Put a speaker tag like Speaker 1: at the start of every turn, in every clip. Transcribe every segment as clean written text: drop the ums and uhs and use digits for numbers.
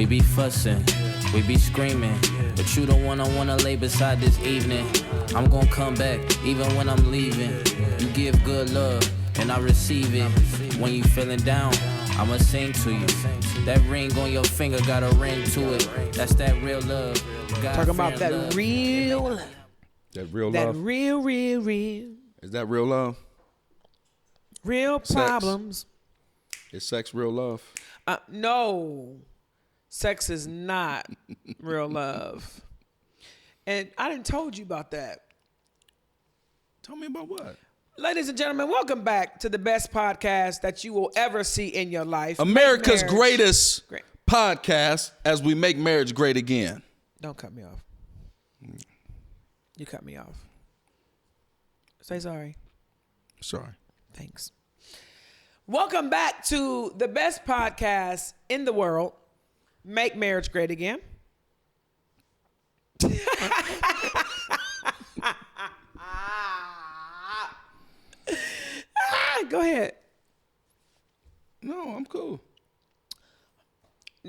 Speaker 1: We be fussing, we be screaming, but you the one I wanna lay beside this evening. I'm gonna come back even when I'm leaving. You give good love and I receive it. When you feeling down, I'ma sing to you. That ring on your finger got a ring to it. That's that real love.
Speaker 2: Talking about that love. Real.
Speaker 3: That real
Speaker 2: that
Speaker 3: love.
Speaker 2: That real.
Speaker 3: Is that real love?
Speaker 2: Real problems.
Speaker 3: Is sex real love?
Speaker 2: No. Sex is not real love. And I done told you about that.
Speaker 3: Tell me about what?
Speaker 2: Ladies and gentlemen, welcome back to the best podcast that you will ever see in your life.
Speaker 3: America's greatest podcast as we make marriage great again.
Speaker 2: Don't cut me off. You cut me off. Say sorry.
Speaker 3: Sorry.
Speaker 2: Thanks. Welcome back to the best podcast in the world, Make Marriage Great Again. Go ahead.
Speaker 3: No, I'm cool.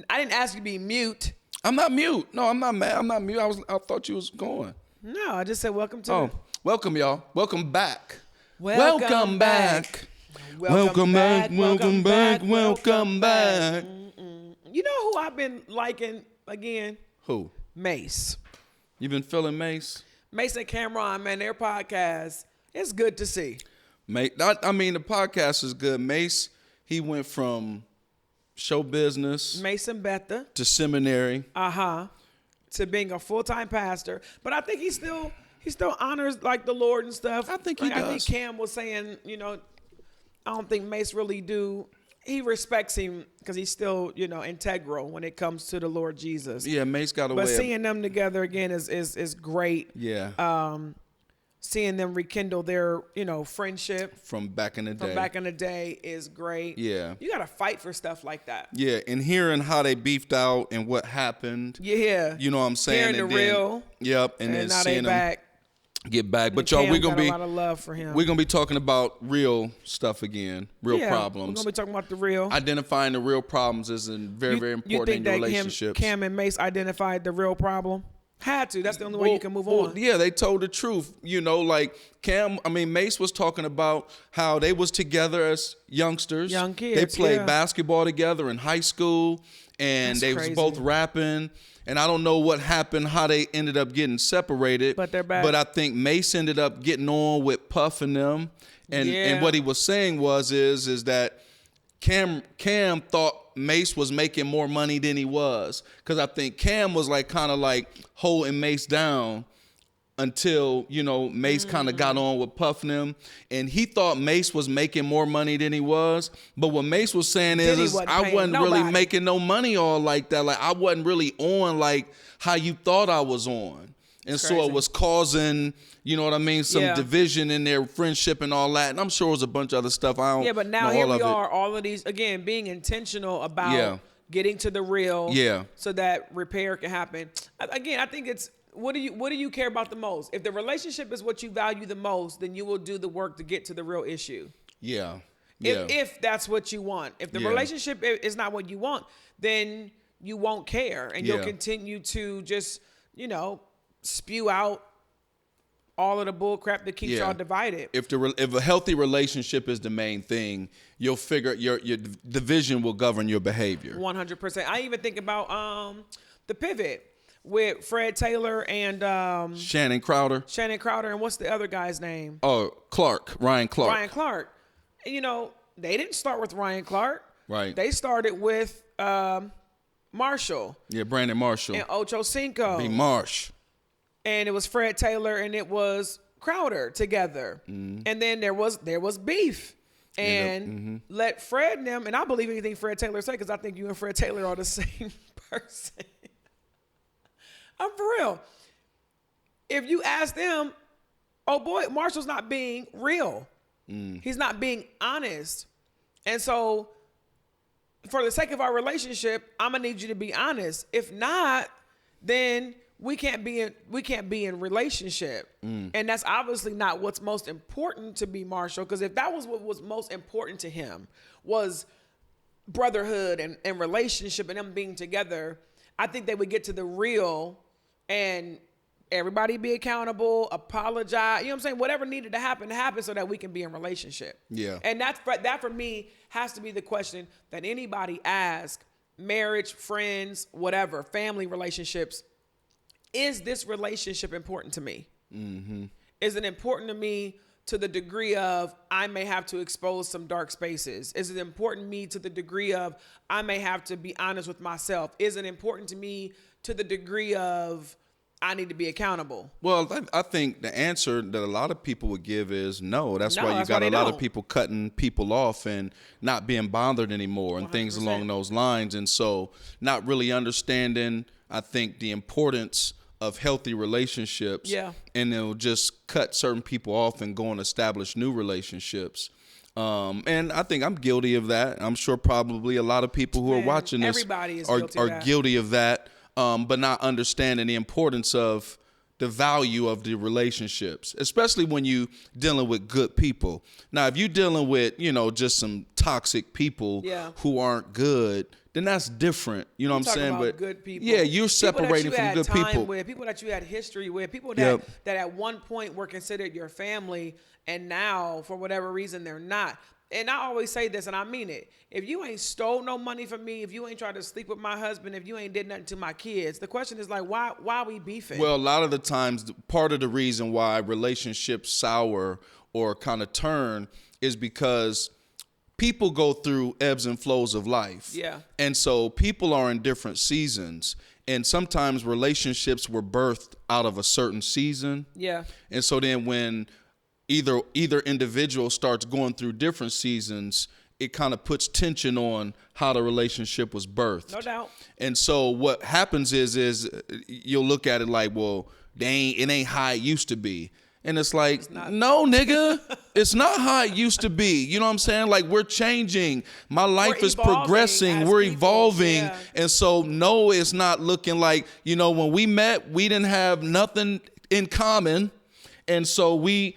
Speaker 2: I didn't ask you to be mute.
Speaker 3: I'm not mute. No, I'm not mad. I'm not mute. I thought you was going.
Speaker 2: No, I just said welcome to.
Speaker 3: Welcome, y'all. Welcome back.
Speaker 2: Welcome back.
Speaker 3: Welcome back. Welcome back. Welcome back.
Speaker 2: You know who I've been liking again?
Speaker 3: Who?
Speaker 2: Mace.
Speaker 3: You been feeling Mace?
Speaker 2: Mace and Cameron, man, their podcast, it's good to see.
Speaker 3: Mate, I mean, the podcast is good. Mace, he went from show business.
Speaker 2: Mace and Betha.
Speaker 3: To seminary.
Speaker 2: To being a full-time pastor. But I think he still honors like the Lord and stuff.
Speaker 3: I think he does.
Speaker 2: I think Cam was saying, I don't think Mace really do. He respects him because he's still, integral when it comes to the Lord Jesus.
Speaker 3: Yeah, Mace got away.
Speaker 2: But seeing them together again is great.
Speaker 3: Yeah.
Speaker 2: Seeing them rekindle their, friendship
Speaker 3: from back in the
Speaker 2: day is great.
Speaker 3: Yeah.
Speaker 2: You got to fight for stuff like that.
Speaker 3: Yeah, and hearing how they beefed out and what happened.
Speaker 2: Yeah.
Speaker 3: You know what I'm saying?
Speaker 2: Hearing the real.
Speaker 3: Yep. And then
Speaker 2: now
Speaker 3: seeing
Speaker 2: they back.
Speaker 3: Get back. But y'all, we're going to be.
Speaker 2: A lot of love for him.
Speaker 3: We're going to be talking about real stuff again. Real problems.
Speaker 2: We're going to be talking about the real.
Speaker 3: Identifying the real problems is very, very important in your relationships.
Speaker 2: Cam and Mace identified the real problem? Had to. That's the only way you can move on.
Speaker 3: Yeah, they told the truth. Like Mace was talking about how they was together as youngsters.
Speaker 2: Young kids.
Speaker 3: They played basketball together in high school, and
Speaker 2: That's
Speaker 3: they
Speaker 2: crazy.
Speaker 3: was both rapping. And I don't know what happened, how they ended up getting separated.
Speaker 2: But they're back.
Speaker 3: But I think Mace ended up getting on with Puff and them. And what he was saying is that Cam thought Mace was making more money than he was, because I think Cam was kind of holding Mace down until Mace kind of got on with Puff and them, and he thought Mace was making more money than he was. But what Mace was saying is I wasn't really making no money all like that. I wasn't really on how you thought I was on. And so it was causing, some division in their friendship and all that. And I'm sure it was a bunch of other stuff.
Speaker 2: But now here we are, all of these, again, being intentional about getting to the real so that repair can happen. Again, I think it's, what do you care about the most? If the relationship is what you value the most, then you will do the work to get to the real issue.
Speaker 3: Yeah.
Speaker 2: If that's what you want. If the relationship is not what you want, then you won't care. And you'll continue to just, spew out all of the bull crap that keeps y'all divided. If
Speaker 3: a healthy relationship is the main thing, you'll figure your division will govern your behavior.
Speaker 2: 100%. I even think about The Pivot with Fred Taylor and
Speaker 3: Shannon Crowder.
Speaker 2: And what's the other guy's name?
Speaker 3: Oh, Ryan Clark.
Speaker 2: They didn't start with Ryan Clark.
Speaker 3: Right.
Speaker 2: They started with Marshall.
Speaker 3: Yeah, Brandon Marshall.
Speaker 2: And Ocho Cinco.
Speaker 3: B. Marsh.
Speaker 2: And it was Fred Taylor and it was Crowder together. Mm-hmm. And then there was beef. And let Fred and them, and I believe anything Fred Taylor said, because I think you and Fred Taylor are the same person. I'm for real. If you ask them, oh boy, Marshall's not being real. He's not being honest. And so for the sake of our relationship, I'm gonna need you to be honest. If not, then we can't be in relationship. And that's obviously not what's most important to be Marshall, because if that was what was most important to him, was brotherhood and relationship and them being together, I think they would get to the real and everybody be accountable, apologize. You know what I'm saying? Whatever needed to happen so that we can be in relationship.
Speaker 3: Yeah.
Speaker 2: And that for me has to be the question that anybody asks, marriage, friends, whatever, family relationships. Is this relationship important to me? Mm-hmm. Is it important to me to the degree of I may have to expose some dark spaces? Is it important to me to the degree of I may have to be honest with myself? Is it important to me to the degree of I need to be accountable?
Speaker 3: Well, I think the answer that a lot of people would give is no. That's why you got a lot of people cutting people off and not being bothered anymore and 100%. Things along those lines. And so not really understanding, I think, the importance of healthy relationships.
Speaker 2: Yeah.
Speaker 3: And they'll just cut certain people off and go and establish new relationships. And I think I'm guilty of that. I'm sure probably a lot of people who are watching this are guilty of that. But not understanding the importance of the value of the relationships, especially when you dealing with good people. Now, if you're dealing with, just some toxic people who aren't good, then that's different. You know what I'm saying?
Speaker 2: But good people.
Speaker 3: Yeah, you're separating from good people.
Speaker 2: People that you had history with, people that at one point were considered your family, and now for whatever reason they're not. And I always say this, and I mean it. If you ain't stole no money from me, if you ain't tried to sleep with my husband, if you ain't did nothing to my kids, the question is like, why are we beefing?
Speaker 3: Well, a lot of the times, part of the reason why relationships sour or kind of turn is because people go through ebbs and flows of life.
Speaker 2: Yeah. And
Speaker 3: so people are in different seasons. And sometimes relationships were birthed out of a certain season.
Speaker 2: Yeah.
Speaker 3: And so then when either individual starts going through different seasons, it kind of puts tension on how the relationship was birthed.
Speaker 2: No doubt.
Speaker 3: And so what happens is you'll look at it like, well, it ain't how it used to be. And it's like, no, nigga, it's not how it used to be. You know what I'm saying? Like, we're changing. My life is progressing. We're evolving. Yeah. And so, no, it's not looking like, when we met, we didn't have nothing in common. And so we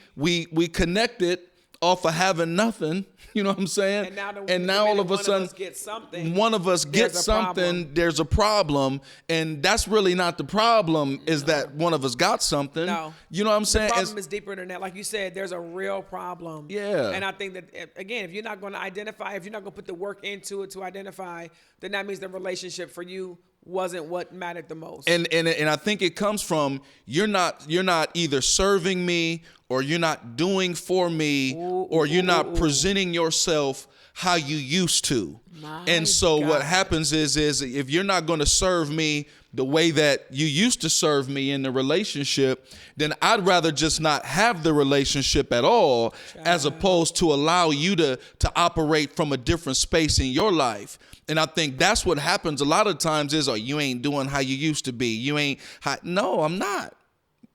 Speaker 3: connected off of having nothing. You know what I'm saying? And now all of a sudden, one of us gets something, there's a problem. And that's really not the problem, is that one of us got something.
Speaker 2: No.
Speaker 3: You know what I'm saying?
Speaker 2: The problem is deeper than that. Like you said, there's a real problem.
Speaker 3: Yeah.
Speaker 2: And I think that, again, if you're not going to identify, if you're not going to put the work into it to identify, then that means the relationship for you wasn't what mattered the most.
Speaker 3: And I think it comes from you're not either serving me, or you're not doing for me, or you're not presenting yourself how you used to. And so what happens is if you're not going to serve me the way that you used to serve me in the relationship, then I'd rather just not have the relationship at all, as opposed to allow you to operate from a different space in your life. And I think that's what happens a lot of times is, oh, you ain't doing how you used to be. You ain't. No, I'm not.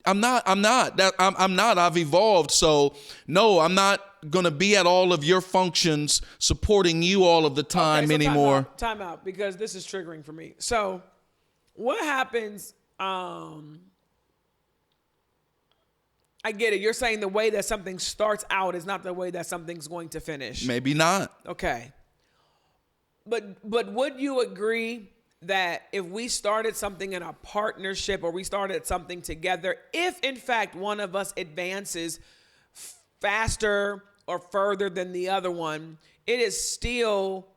Speaker 3: I'm not. I've evolved. So no, I'm not going to be at all of your functions supporting you all of the time anymore.
Speaker 2: Time out, because this is triggering for me. So what happens? I get it. You're saying the way that something starts out is not the way that something's going to finish.
Speaker 3: Maybe not.
Speaker 2: Okay. But would you agree that if we started something in a partnership, or we started something together, if in fact one of us advances faster or further than the other one, it is still,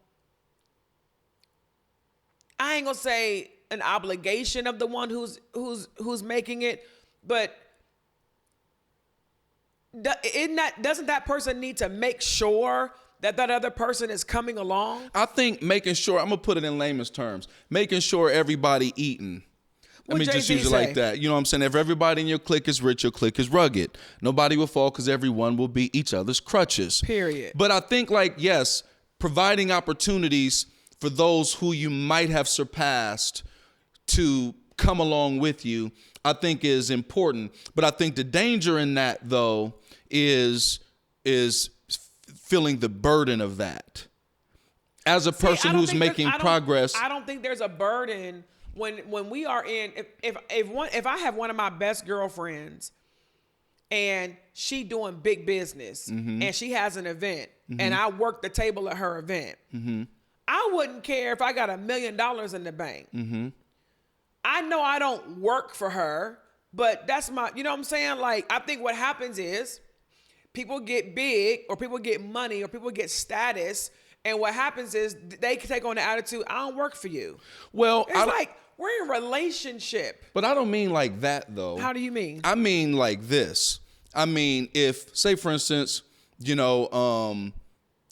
Speaker 2: I ain't gonna say an obligation of the one who's making it, but doesn't that person need to make sure that other person is coming along?
Speaker 3: I think making sure, I'm going to put it in layman's terms, making sure everybody eating. Let me just use it like that. You know what I'm saying? If everybody in your clique is rich, your clique is rugged. Nobody will fall because everyone will be each other's crutches.
Speaker 2: Period.
Speaker 3: But I think, like, yes, providing opportunities for those who you might have surpassed to come along with you, I think is important. But I think the danger in that, though, is feeling the burden of that. As a person who's making progress,
Speaker 2: I don't think there's a burden when we are in. If I have one of my best girlfriends and she doing big business, and she has an event, and I work the table at her event, I wouldn't care if I got $1 million in the bank. Mm-hmm. I know I don't work for her, but that's my, you know what I'm saying? Like, I think what happens is people get big or people get money or people get status. And what happens is they can take on the attitude, I don't work for you.
Speaker 3: Well,
Speaker 2: it's like we're in a relationship.
Speaker 3: But I don't mean like that, though.
Speaker 2: How do you mean?
Speaker 3: I mean like this. I mean, if, say, for instance, you know,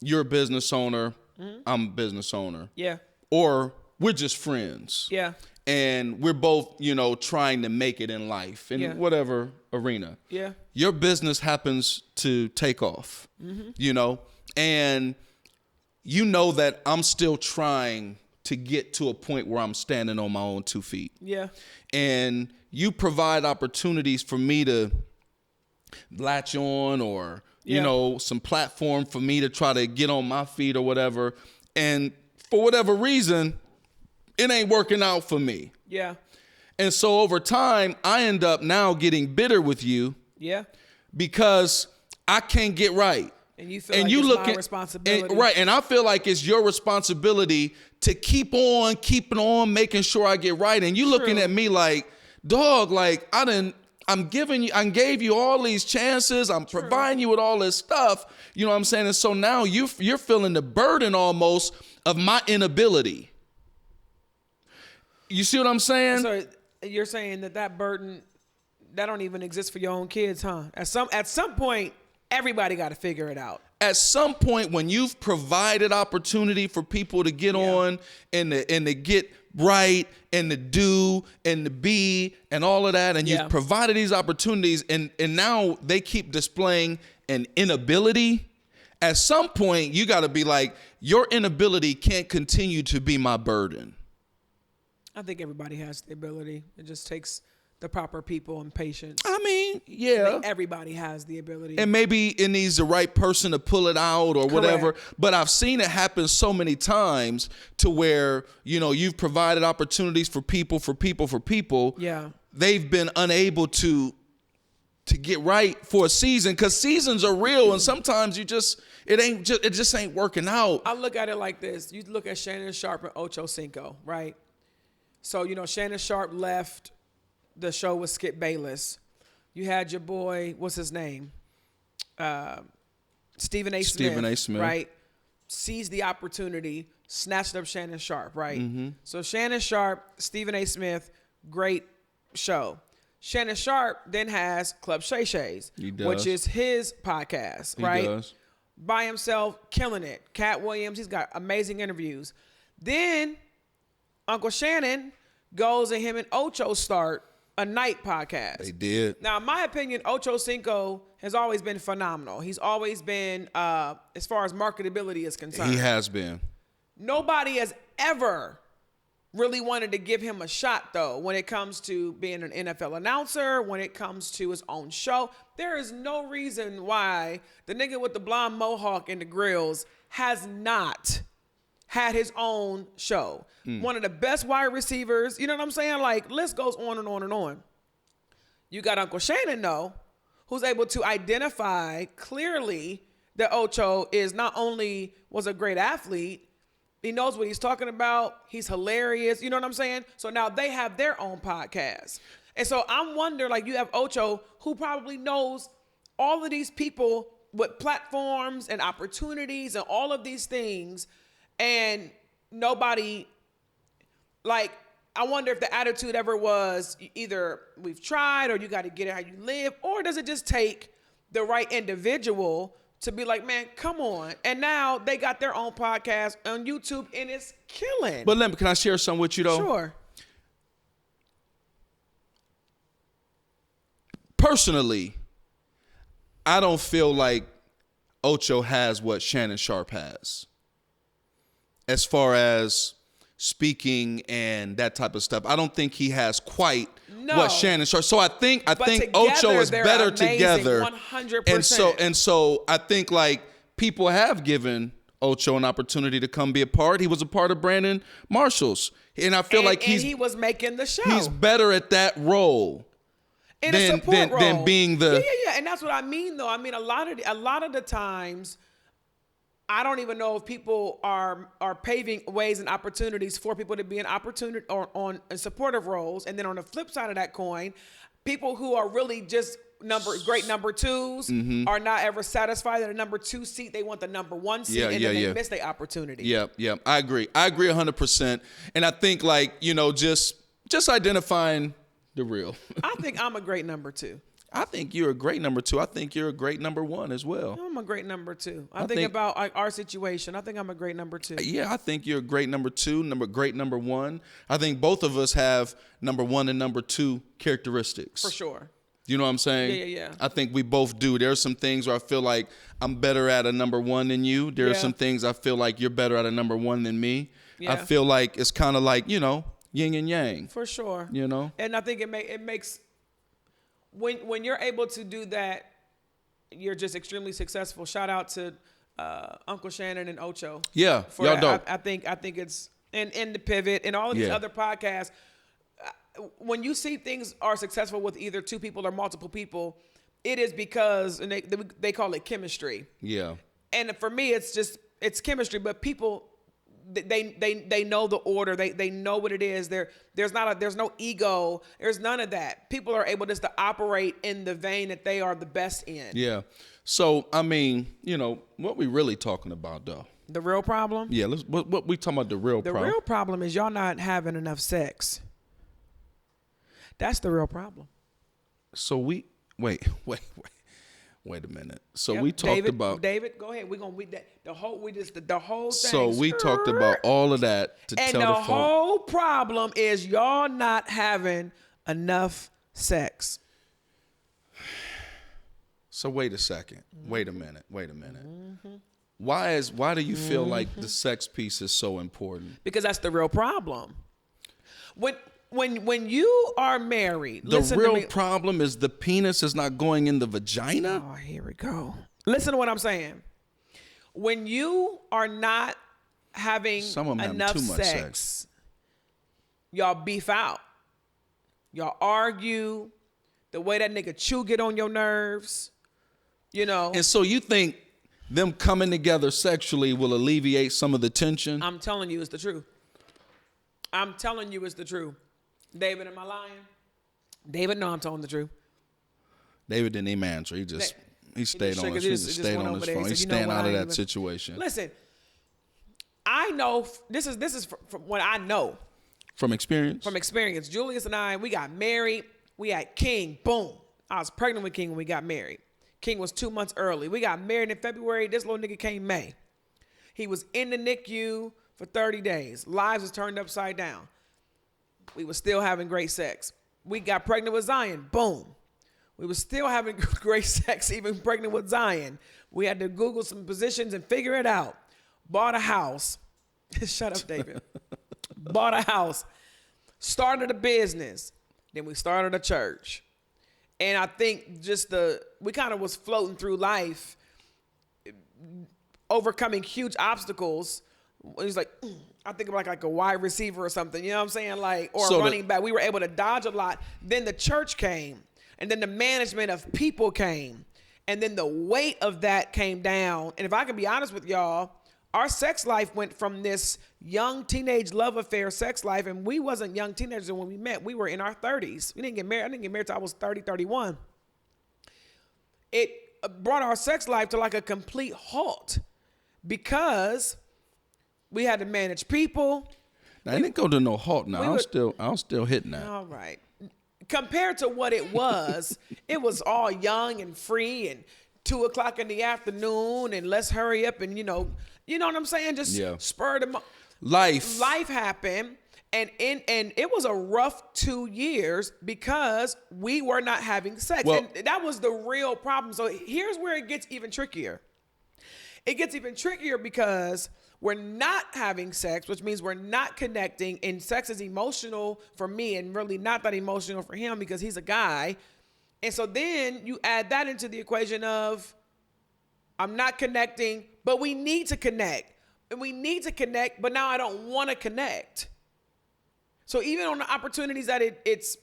Speaker 3: you're a business owner, I'm a business owner.
Speaker 2: Yeah.
Speaker 3: Or we're just friends.
Speaker 2: Yeah.
Speaker 3: And we're both, you know, trying to make it in life in whatever arena.
Speaker 2: Yeah.
Speaker 3: Your business happens to take off, you know, and you know that I'm still trying to get to a point where I'm standing on my own 2 feet.
Speaker 2: Yeah.
Speaker 3: And you provide opportunities for me to latch on or, you know, some platform for me to try to get on my feet or whatever. And for whatever reason, it ain't working out for me.
Speaker 2: Yeah.
Speaker 3: And so over time, I end up now getting bitter with you.
Speaker 2: Yeah.
Speaker 3: Because I can't get right.
Speaker 2: And you feel like it's my responsibility.
Speaker 3: Right. And I feel like it's your responsibility to keep on keeping on, making sure I get right. And you looking at me like, dog, like I gave you all these chances. I'm providing you with all this stuff. You know what I'm saying? And so now you're feeling the burden almost of my inability. You see what I'm saying?
Speaker 2: So you're saying that burden, that don't even exist for your own kids, huh? At some point, everybody got to figure it out.
Speaker 3: At some point, when you've provided opportunity for people to get on and to get right and to do and to be and all of that, and you've provided these opportunities, and now they keep displaying an inability. At some point, you got to be like, your inability can't continue to be my burden.
Speaker 2: I think everybody has the ability. It just takes the proper people and patience.
Speaker 3: I mean, yeah.
Speaker 2: I think everybody has the ability.
Speaker 3: And maybe it needs the right person to pull it out or whatever. But I've seen it happen so many times to where, you know, you've provided opportunities for people.
Speaker 2: Yeah.
Speaker 3: They've been unable to get right for a season, because seasons are real, and sometimes it just ain't working out.
Speaker 2: I look at it like this. You look at Shannon Sharpe and Ocho Cinco, right? So, you know, Shannon Sharpe left the show with Skip Bayless. You had your boy, what's his name? Stephen A. Smith, right? Seized the opportunity, snatched up Shannon Sharpe, right? Mm-hmm. So Shannon Sharpe, Stephen A. Smith, great show. Shannon Sharpe then has Club Shay Shay's, which is his podcast, right? He does. By himself, killing it. Cat Williams, he's got amazing interviews. Then Uncle Shannon goes and him and Ocho start a night podcast.
Speaker 3: They did.
Speaker 2: Now, in my opinion, Ocho Cinco has always been phenomenal. He's always been, as far as marketability is concerned.
Speaker 3: He has been.
Speaker 2: Nobody has ever really wanted to give him a shot, though, when it comes to being an NFL announcer, when it comes to his own show. There is no reason why the nigga with the blonde mohawk and the grills has not had his own show. One of the best wide receivers. You know what I'm saying? Like, list goes on and on and on. You got Uncle Shannon, though, who's able to identify clearly that Ocho is not only was a great athlete, he knows what he's talking about. He's hilarious. You know what I'm saying? So now they have their own podcast. And so I'm wondering, like, you have Ocho, who probably knows all of these people with platforms and opportunities and all of these things, and nobody, like, I wonder if the attitude ever was either we've tried or you got to get it how you live, or does it just take the right individual to be like, man, come on. And now they got their own podcast on YouTube and it's killing.
Speaker 3: But can I share something with you, though?
Speaker 2: Sure.
Speaker 3: Personally, I don't feel like Ocho has what Shannon Sharpe has, as far as speaking and that type of stuff. I don't think he has quite what Shannon Sharpe. So I think Ocho is better together.
Speaker 2: 100%.
Speaker 3: And so I think, like, people have given Ocho an opportunity to come be a part. He was a part of Brandon Marshall's, and I feel like he was
Speaker 2: making the show.
Speaker 3: He's better at that role than being the
Speaker 2: yeah. And that's what I mean, though. I mean, a lot of the times, I don't even know if people are paving ways and opportunities for people to be in opportunity or on supportive roles. And then on the flip side of that coin, people who are really just great number twos are not ever satisfied at a number 2 seat. They want the number 1 seat, and then they miss their opportunity.
Speaker 3: Yeah. I agree 100%. And I think, like, you know, just identifying the real.
Speaker 2: I think I'm a great number 2.
Speaker 3: I think you're a great number 2. I think you're a great number 1 as well.
Speaker 2: I'm a great number 2. I think about our situation. I think I'm a great number 2.
Speaker 3: Yeah, I think you're a great number 2, great number 1. I think both of us have number 1 and number 2 characteristics.
Speaker 2: For sure.
Speaker 3: You know what I'm saying?
Speaker 2: Yeah.
Speaker 3: I think we both do. There's some things where I feel like I'm better at a number 1 than you. There are some things I feel like you're better at a number 1 than me. Yeah. I feel like it's kind of like, you know, yin and yang.
Speaker 2: For sure.
Speaker 3: You know?
Speaker 2: And I think it makes... When you're able to do that, you're just extremely successful. Shout out to Uncle Shannon and Ocho.
Speaker 3: Yeah, y'all dope.
Speaker 2: I think it's and the Pivot and all of these other podcasts. When you see things are successful with either 2 people or multiple people, it is because, and they call it chemistry.
Speaker 3: Yeah.
Speaker 2: And for me, it's chemistry, but people. They know the order. They know what it is. There's no ego. There's none of that. People are able just to operate in the vein that they are the best in.
Speaker 3: Yeah. So I mean, you know, what we really talking about though?
Speaker 2: The real problem?
Speaker 3: Yeah. What we talking about? The real problem?
Speaker 2: The real problem is y'all not having enough sex. That's the real problem.
Speaker 3: So wait a minute. So we talked about
Speaker 2: David. Go ahead. The whole thing.
Speaker 3: So we talked about all of that to tell the
Speaker 2: And the whole problem is y'all not having enough sex.
Speaker 3: So wait a second. Wait a minute. Mm-hmm. Why do you feel like the sex piece is so important?
Speaker 2: Because that's the real problem. When you are married,
Speaker 3: the real problem is the penis is not going in the vagina.
Speaker 2: Oh, here we go. Listen to what I'm saying. When you are not having enough sex, y'all beef out. Y'all argue. The way that nigga Chew get on your nerves, you know.
Speaker 3: And so you think them coming together sexually will alleviate some of the tension?
Speaker 2: I'm telling you, it's the truth. David, am I lying? David, no, I'm telling the truth.
Speaker 3: David didn't even answer. He stayed on his phone. He's staying out of that situation.
Speaker 2: Listen, I know this is from what I know.
Speaker 3: From experience?
Speaker 2: From experience. Julius and I, we got married. We had King. Boom. I was pregnant with King when we got married. King was 2 months early. We got married in February. This little nigga came May. He was in the NICU for 30 days. Lives was turned upside down. We were still having great sex. We got pregnant with Zion. Boom. We were still having great sex, even pregnant with Zion. We had to Google some positions and figure it out. Bought a house. Shut up, David. Bought a house. Started a business. Then we started a church. And I think we kind of was floating through life, overcoming huge obstacles. It was like, I think about like a wide receiver or something, you know what I'm saying? Or a running back. We were able to dodge a lot. Then the church came, and then the management of people came, and then the weight of that came down. And if I can be honest with y'all, our sex life went from this young teenage love affair sex life, and we wasn't young teenagers when we met. We were in our 30s. We didn't get married. I didn't get married till I was 30, 31. It brought our sex life to like a complete halt because we had to manage people.
Speaker 3: Now, it didn't go to no halt now. I was still hitting that.
Speaker 2: All right. Compared to what it was all young and free and 2 o'clock in the afternoon and let's hurry up and, you know what I'm saying? Just spur them up. Life happened. And it was a rough 2 years because we were not having sex. Well, and that was the real problem. So here's where it gets even trickier. It gets even trickier because we're not having sex, which means we're not connecting, and sex is emotional for me and really not that emotional for him because he's a guy. And so then you add that into the equation of I'm not connecting, but we need to connect. And we need to connect, but now I don't want to connect. So even on the opportunities that it's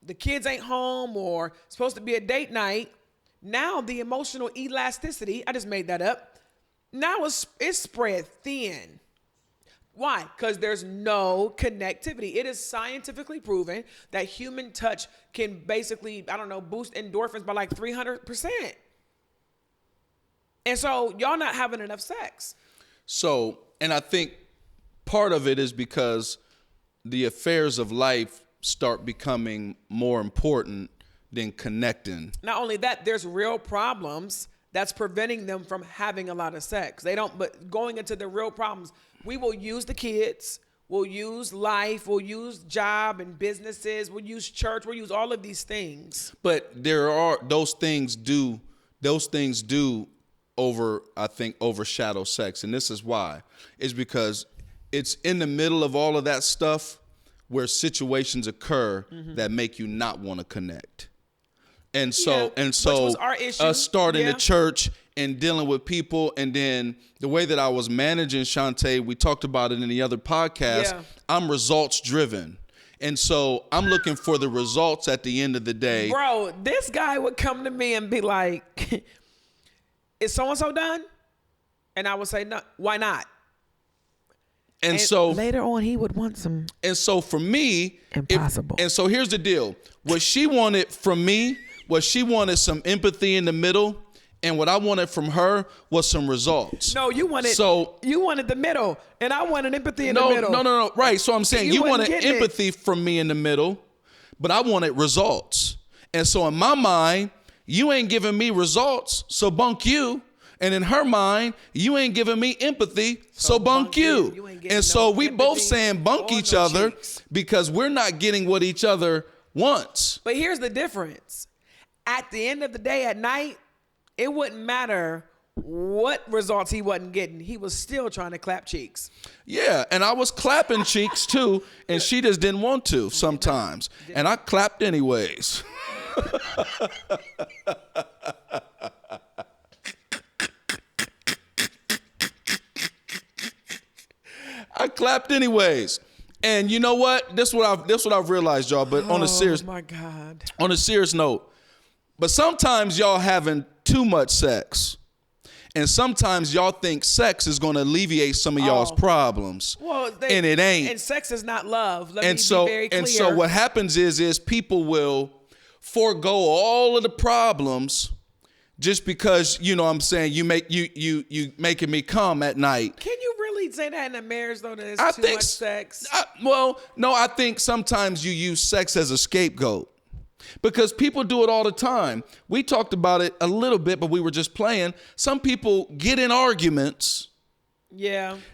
Speaker 2: the kids ain't home or supposed to be a date night, now the emotional elasticity, I just made that up, Now it's spread thin. Why? Because there's no connectivity. It is scientifically proven that human touch can basically, boost endorphins by like 300%. And so y'all not having enough sex.
Speaker 3: So, and I think part of it is because the affairs of life start becoming more important than connecting.
Speaker 2: Not only that, there's real problems that's preventing them from having a lot of sex. But going into the real problems, we will use the kids, we'll use life, we'll use job and businesses, we'll use church, we'll use all of these things.
Speaker 3: But those things do overshadow sex. And this is why. It's because it's in the middle of all of that stuff where situations occur that make you not want to connect. And so,
Speaker 2: which was our issue.
Speaker 3: Us starting the church and dealing with people, and then the way that I was managing Shantae, we talked about it in the other podcast. Yeah. I'm results driven. And so I'm looking for the results at the end of the day.
Speaker 2: Bro, this guy would come to me and be like, is so-and-so done? And I would say, no, why not?
Speaker 3: And so
Speaker 2: later on, he would want some.
Speaker 3: And so for me,
Speaker 2: impossible.
Speaker 3: And so here's the deal. What she wanted from me was she wanted some empathy in the middle. And what I wanted from her was some results.
Speaker 2: No, you wanted the middle, and I wanted empathy in the middle.
Speaker 3: No. Right. So I'm saying you wanted empathy from me in the middle, but I wanted results. And so in my mind, you ain't giving me results, so bunk you. And in her mind, you ain't giving me empathy, so bunk you. And so we both saying bunk each other because we're not getting what each other wants.
Speaker 2: But here's the difference. At the end of the day, at night, it wouldn't matter what results he wasn't getting. He was still trying to clap cheeks.
Speaker 3: Yeah, and I was clapping cheeks too, and she just didn't want to sometimes. And I clapped anyways. I clapped anyways. And you know what? This what I've realized, y'all, but on a serious On a serious note. But sometimes y'all having too much sex. And sometimes y'all think sex is going to alleviate some of y'all's problems.
Speaker 2: Well,
Speaker 3: and it ain't.
Speaker 2: And sex is not love. Let me be very clear.
Speaker 3: And so what happens is people will forego all of the problems just because, you know what I'm saying, you making me come at night.
Speaker 2: Can you really say that in a marriage though, that it's too much sex?
Speaker 3: I think sometimes you use sex as a scapegoat. Because people do it all the time. We talked about it a little bit, but we were just playing. Some people get in arguments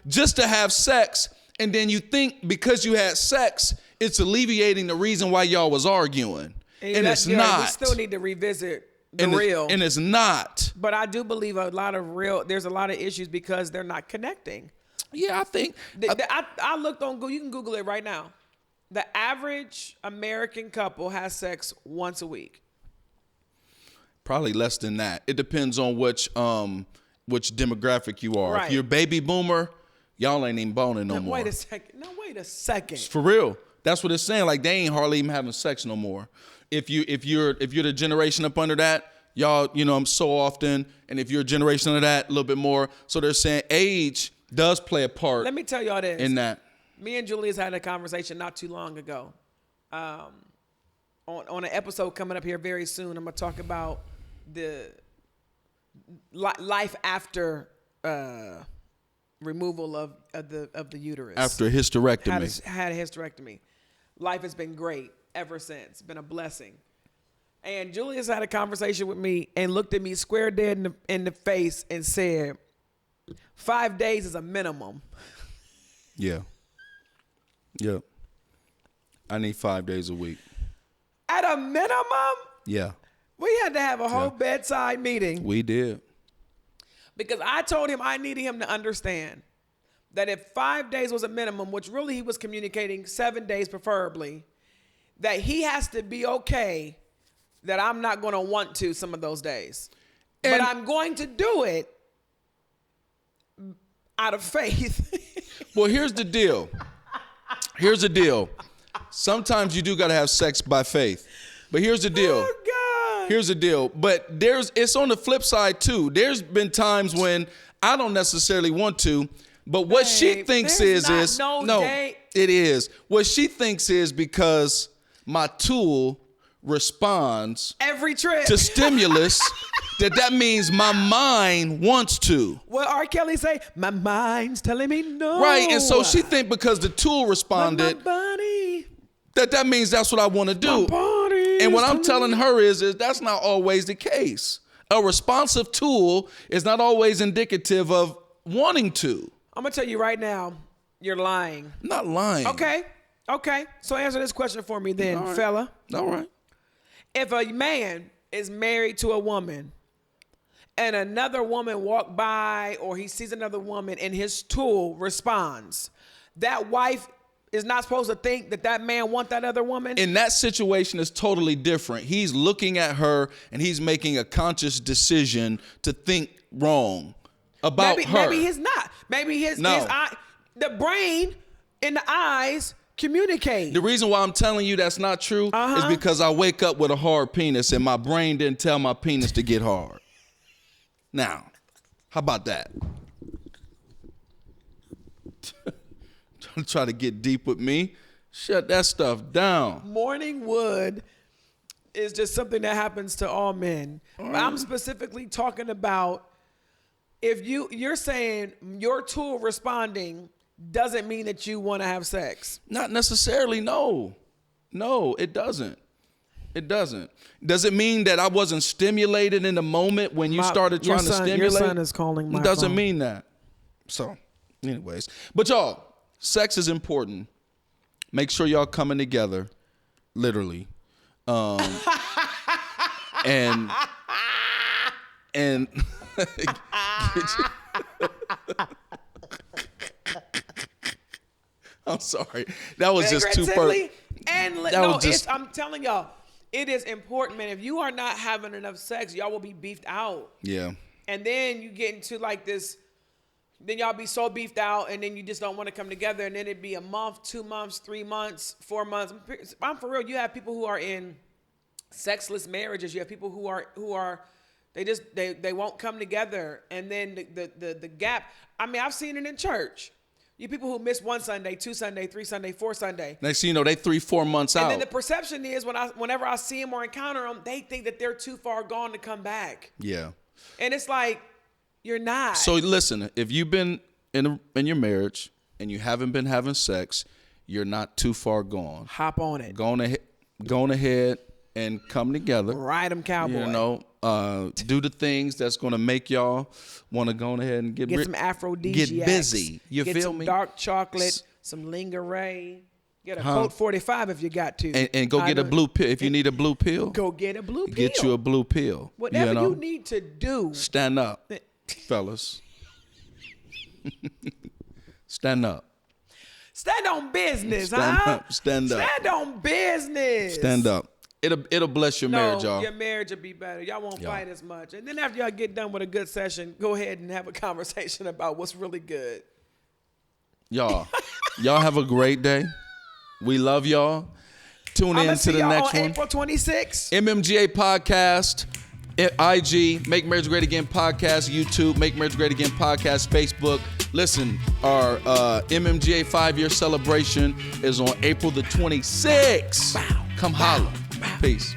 Speaker 3: just to have sex, and then you think because you had sex, it's alleviating the reason why y'all was arguing. And it's not.
Speaker 2: We still need to revisit the real.
Speaker 3: And it's not.
Speaker 2: But I do believe there's a lot of issues because they're not connecting.
Speaker 3: Yeah, I think.
Speaker 2: I looked on Google. You can Google it right now. The average American couple has sex once a week.
Speaker 3: Probably less than that. It depends on which demographic you are.
Speaker 2: Right.
Speaker 3: If you're a baby boomer, y'all ain't even boning no more.
Speaker 2: Wait a second.
Speaker 3: For real. That's what it's saying. Like they ain't hardly even having sex no more. If you're the generation up under that, y'all, I'm so often, and if you're a generation under that, a little bit more. So they're saying age does play a part.
Speaker 2: Let me tell y'all this.
Speaker 3: In that.
Speaker 2: Me and Julius had a conversation not too long ago. On an episode coming up here very soon, I'm gonna talk about the life after removal of the uterus.
Speaker 3: After a hysterectomy.
Speaker 2: Had a hysterectomy. Life has been great ever since. Been a blessing. And Julius had a conversation with me and looked at me square dead in the face and said, 5 days is a minimum.
Speaker 3: Yeah. Yep. I need 5 days a week.
Speaker 2: At a minimum?
Speaker 3: Yeah.
Speaker 2: We had to have a whole bedside meeting.
Speaker 3: We did.
Speaker 2: Because I told him I needed him to understand that if 5 days was a minimum, which really he was communicating 7 days preferably, that he has to be okay that I'm not going to want to some of those days. But I'm going to do it out of faith.
Speaker 3: Well, here's the deal. Sometimes you do got to have sex by faith. But here's the deal.
Speaker 2: Oh, God.
Speaker 3: Here's the deal. But it's on the flip side, too. There's been times when I don't necessarily want to, but what she thinks is it is. What she thinks is because my tool responds
Speaker 2: every trip
Speaker 3: to stimulus that means my mind wants to.
Speaker 2: What R. Kelly say? My mind's telling me no.
Speaker 3: Right, and so she think because the tool responded, that means that's what I want to do. And what I'm telling her is that's not always the case. A responsive tool is not always indicative of wanting to.
Speaker 2: I'm gonna tell you right now, you're lying.
Speaker 3: I'm not lying.
Speaker 2: Okay. So answer this question for me then,
Speaker 3: All right.
Speaker 2: fella.
Speaker 3: All right.
Speaker 2: If a man is married to a woman and another woman walk by or he sees another woman and his tool responds, that wife is not supposed to think that man want that other woman?
Speaker 3: In that situation, it's totally different. He's looking at her and he's making a conscious decision to think wrong about her.
Speaker 2: Maybe he's not. Maybe his eye, the brain and the eyes communicate.
Speaker 3: The reason why I'm telling you that's not true is because I wake up with a hard penis and my brain didn't tell my penis to get hard. Now, how about that? Try to get deep with me. Shut that stuff down.
Speaker 2: Morning wood is just something that happens to all men. But I'm specifically talking about if you're saying your tool responding doesn't mean that you want to have sex.
Speaker 3: Not necessarily, no. No, it doesn't. It doesn't. Does it mean that I wasn't stimulated in the moment when you started trying to stimulate?
Speaker 2: Your son is calling my
Speaker 3: phone. It doesn't
Speaker 2: phone.
Speaker 3: mean that. So, anyways. But y'all, sex is important. Make sure y'all coming together, literally. And I'm sorry. That was just too perfect.
Speaker 2: I'm telling y'all, it is important, man. If you are not having enough sex, y'all will be beefed out.
Speaker 3: Yeah.
Speaker 2: And then you get into like this, then y'all be so beefed out, and then you just don't want to come together, and then it'd be a month, 2 months, 3 months, 4 months. I'm for real. You have people who are in sexless marriages. You have people who are they won't come together, and then the gap. I mean, I've seen it in church. You people who miss 1 Sunday, 2 Sunday, 3 Sunday, 4 Sunday.
Speaker 3: Next thing you know, they 3-4 months out.
Speaker 2: And then the perception is whenever I see them or encounter them, they think that they're too far gone to come back.
Speaker 3: Yeah.
Speaker 2: And it's like, you're not.
Speaker 3: So listen, if you've been in your marriage and you haven't been having sex, you're not too far gone.
Speaker 2: Hop on it.
Speaker 3: Going ahead and come together.
Speaker 2: Ride them, cowboy.
Speaker 3: You know, do the things that's going to make y'all want to go ahead and get
Speaker 2: some aphrodisiacs.
Speaker 3: Get busy. You
Speaker 2: get
Speaker 3: feel
Speaker 2: some
Speaker 3: me?
Speaker 2: Dark chocolate, some lingerie. Get a Colt 45 if you got to.
Speaker 3: And go get a blue pill. If you need a blue pill.
Speaker 2: Go get a blue pill.
Speaker 3: Get you a blue pill.
Speaker 2: Whatever you need to do.
Speaker 3: Stand up, fellas. Stand up.
Speaker 2: Stand on business,
Speaker 3: Stand up.
Speaker 2: Stand on business.
Speaker 3: Stand up. It'll bless your marriage, y'all.
Speaker 2: Your marriage will be better. Y'all won't fight as much. And then after y'all get done with a good session, go ahead and have a conversation about what's really good.
Speaker 3: Y'all have a great day. We love y'all. Tune in to the next one.
Speaker 2: April 26th.
Speaker 3: MMGA Podcast, IG, Make Marriage Great Again Podcast, YouTube, Make Marriage Great Again Podcast, Facebook. Listen, our MMGA 5-year celebration is on April the 26th. Come holla. Peace.